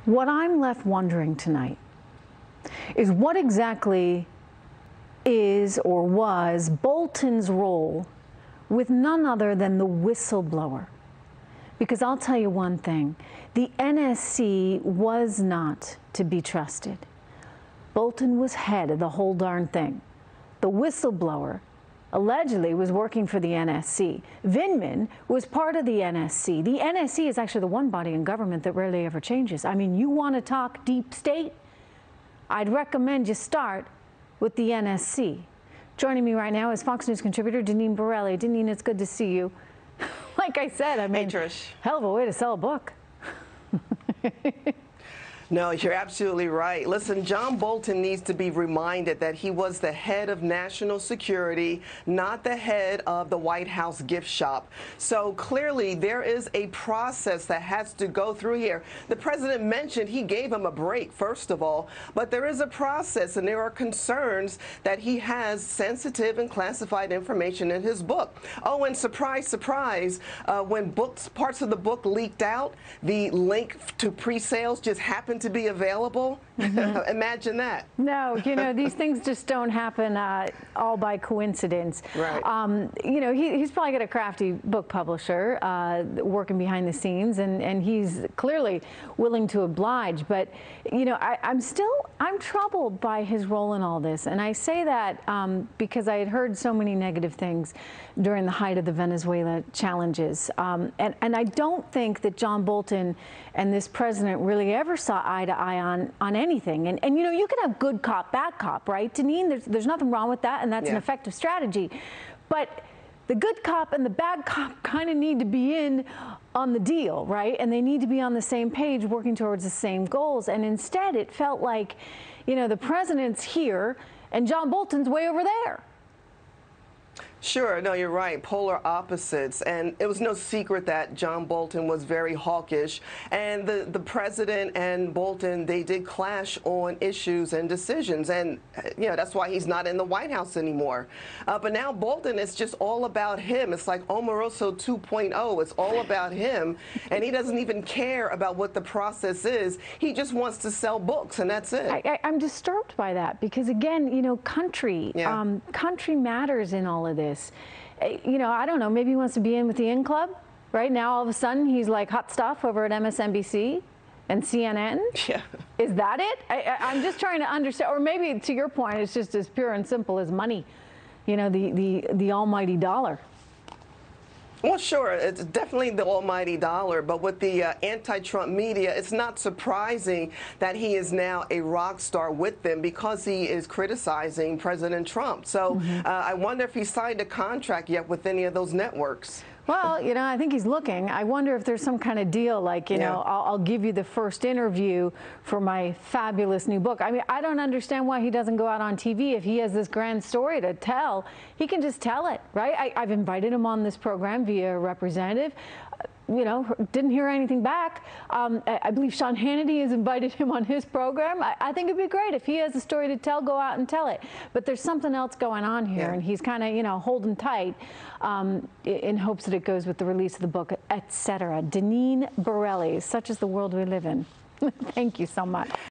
What I'm left wondering tonight is what exactly is or was Bolton's role with none other than the whistleblower. Because I'll tell you one thing, the NSC was not to be trusted. Bolton was head of the whole darn thing. The whistleblower allegedly was working for the NSC. Vindman was part of the NSC. The NSC is actually the one body in government that rarely ever changes. I mean, you want to talk deep state? I'd recommend you start with the NSC. Joining me right now is Fox News contributor Deneen Borelli. Deneen, it's good to see you. Like I said, I mean, hey, Trish. Hell of a way to sell a book. No, you're absolutely right. Listen, John Bolton needs to be reminded that he was the head of national security, not the head of the White House gift shop. So clearly there is a process that has to go through here. The president mentioned he gave him a break, first of all, but there is a process and there are concerns that he has sensitive and classified information in his book. Oh, and surprise, surprise, when parts of the book leaked out, the link to pre-sales just happened to be available. Mm-hmm. Imagine that. No, you know, these things just don't happen all by coincidence. Right. You know, he's probably got a crafty book publisher working behind the scenes, and he's clearly willing to oblige. But, you know, I'm troubled by his role in all this. And I say that because I had heard so many negative things during the height of the Venezuela challenges. And I don't think that John Bolton and this president really ever saw eye to eye on anything. And you know, you can have good cop, bad cop, right, Deneen? There's nothing wrong with that, and that's an effective strategy. But the good cop and the bad cop kind of need to be in on the deal, right? And they need to be on the same page, working towards the same goals. And instead, it felt like, you know, the president's here and John Bolton's way over there. Sure, no, you're right. Polar opposites. And it was no secret that John Bolton was very hawkish. And the president and Bolton, they did clash on issues and decisions. And, you know, that's why he's not in the White House anymore. But now Bolton, it's just all about him. It's like Omaroso 2.0. It's all about him. And he doesn't even care about what the process is. He just wants to sell books, and that's it. I'm disturbed by that because, again, you know, country matters in all of this. You know, I don't know, maybe he wants to be in with the In Club. Right now, all of a sudden, he's like hot stuff over at MSNBC and CNN. Yeah. Is that it? I'm just trying to understand. Or maybe, to your point, it's just as pure and simple as money. You know, the almighty dollar. Well, sure, it's definitely the almighty dollar, but with the anti-Trump media, it's not surprising that he is now a rock star with them because he is criticizing President Trump. So I wonder if he signed a contract yet with any of those networks. Well, you know, I think he's looking. I wonder if there's some kind of deal like, you know, I'll give you the first interview for my fabulous new book. I mean, I don't understand why he doesn't go out on TV. If he has this grand story to tell, he can just tell it, right? I've invited him on this program via a representative. You know, didn't hear anything back. I believe Sean Hannity has invited him on his program. I think it'd be great if he has a story to tell, go out and tell it. But there's something else going on here, and he's kind of, you know, holding tight in hopes that it goes with the release of the book, etc. Deneen Borelli, such is the world we live in. Thank you so much.